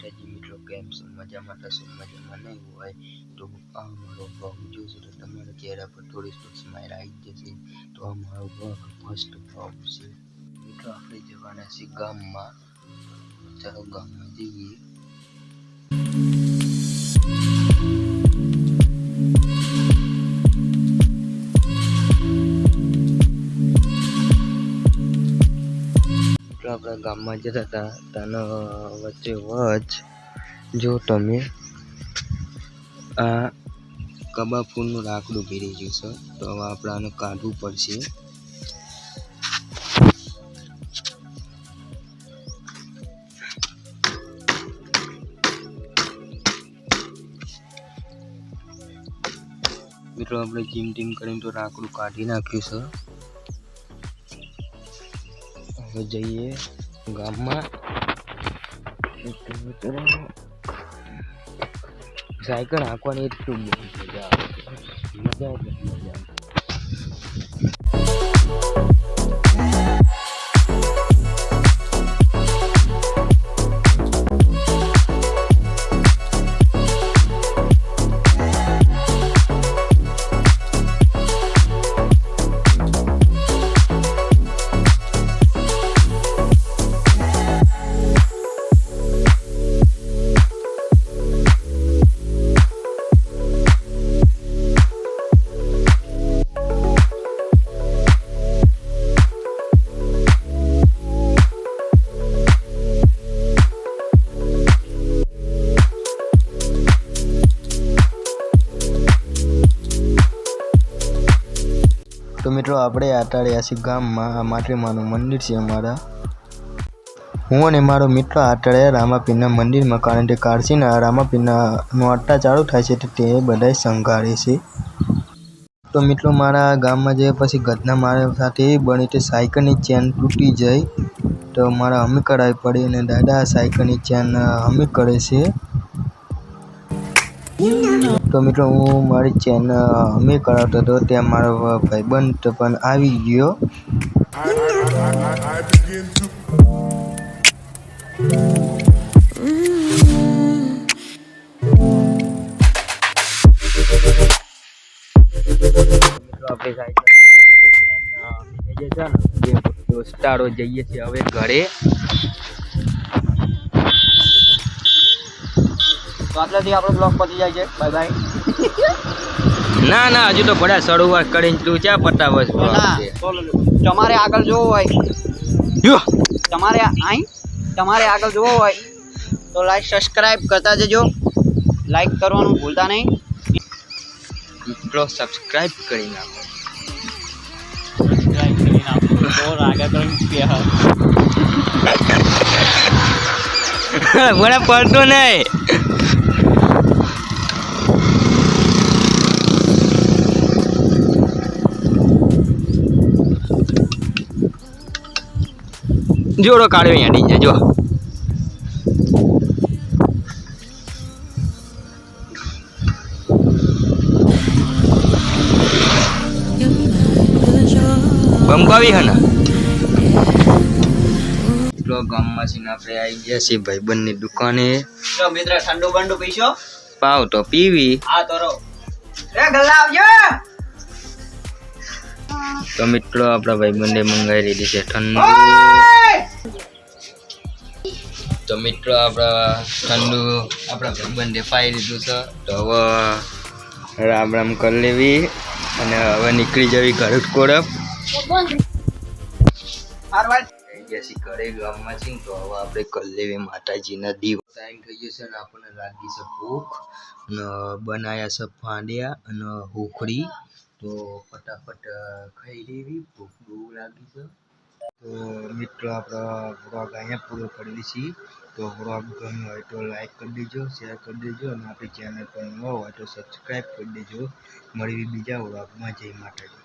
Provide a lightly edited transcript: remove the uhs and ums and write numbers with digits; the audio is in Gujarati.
માતાજી મિત્રો, કેમ છો? મજામાં થશો? મજામાં નહીં હોય તો આ મારો બ્લોગ જોશો તો તમારા ચહેરા પર થોડી સ્માઈલ આવી જશે. તો આ મારો બ્લોગ ફર્સ્ટ બ્લોગ છે મિત્રો. આપણે જવાના છીએ ગામમાં. ચાલો ગામમાં જઈએ. આપણા ગામમાં જતા હતા ત્યાંનો વચ્ચે વચ જો તમે આ કબા ફૂલનું લાકડું ભેરી ગયું છે. તો હવે આપણે આને કાઢવું પડશે. મિત્રો આપણે જીમ ટીમ કરીને તો લાકડું કાઢી નાખ્યું છે. હવે જઈએ ગામમાં. સાયકલ હાંકવાની એટલું બહુ મજા આવે. તો મિત્રો આપણે આટાળ્યાસી ગામમાં આ માતૃમાનું મંદિર છે અમારા. હું અને મારો મિત્ર આટાળ્યા રામાપીરના મંદિરમાં, કારણ કે કાળસીના રામાપીરનો આટા ચાલુ થાય છે તે બધાય સંઘારે છે. તો મિત્રો મારા ગામમાં જે પછી ઘટના મારા સાથે બની તે સાયકલની ચેન તૂટી જાય તો મારા હમી કરાવી પડી અને દાદા સાયકલની ચેન હમી કરે છે. તો મિત્રો હું મારી ચેન હમી કરાવતો હતો ત્યાં મારો ભાઈબંધ પણ આવી ગયો. દોસ્તારો જઈએ છીએ હવે ઘરે. તો આટલાથી આપણો બ્લોગ પતી જાય છે. Bye bye. ના ના, હજુ તો બડા શરૂઆત કરીને તું ક્યાં પતાવસ? તમારે આગળ જોવો હોય તમારે આગળ જોવો હોય તો લાઈક સબસ્ક્રાઇબ કરતા જજો. લાઈક કરવાનું ભૂલતા નહીં મિત્રો. સબસ્ક્રાઇબ કરી નાખો. મને પડતો નહીં. જોડો કાઢ્યો અહીંયા ડીજે જો. બંબાવી હે ને ગામમાં છે ને આપણે આવી ગયા છીએ ભાઈબંધની દુકાને. મિત્ર ઠંડુ બંડુ પીશો? પાવ તો પીવી. હા તો ગલ્લા આવજો. તો મિત્રો આપણા ભાઈબંધે મંગાવી લીધી છે ઠંડુ. તો મિત્રો આપણા ભાઈબંધે પાઈ લીધું છે. તો હવે રામ રામ કરી લેવી અને હવે નીકળી જવી ઘર કોરફ. ઘરે ગામમાં છે તો હવે આપણે કરી લેવી માતાજીના દીવ. ટાઈમ થઈ ગયો છે ને આપણને લાગી છે ભૂખ અને બનાવ્યા છે ફાંડિયા અને હુખડી. તો ફટાફટ ખાઈ લેવી, ભૂખ બહુ લાગી છે. તો મિત્રો આપણા વ્લોગ અહીંયા પૂરો કરી છીએ. તો વ્લોગ ગમ્યો હોય તો લાઈક કરી દેજો, શેર કરી દેજો અને આપણી ચેનલ પર ન હોય તો સબસ્ક્રાઈબ કરી દેજો. મળીએ બીજા વ્લોગમાં. જય માતાજી.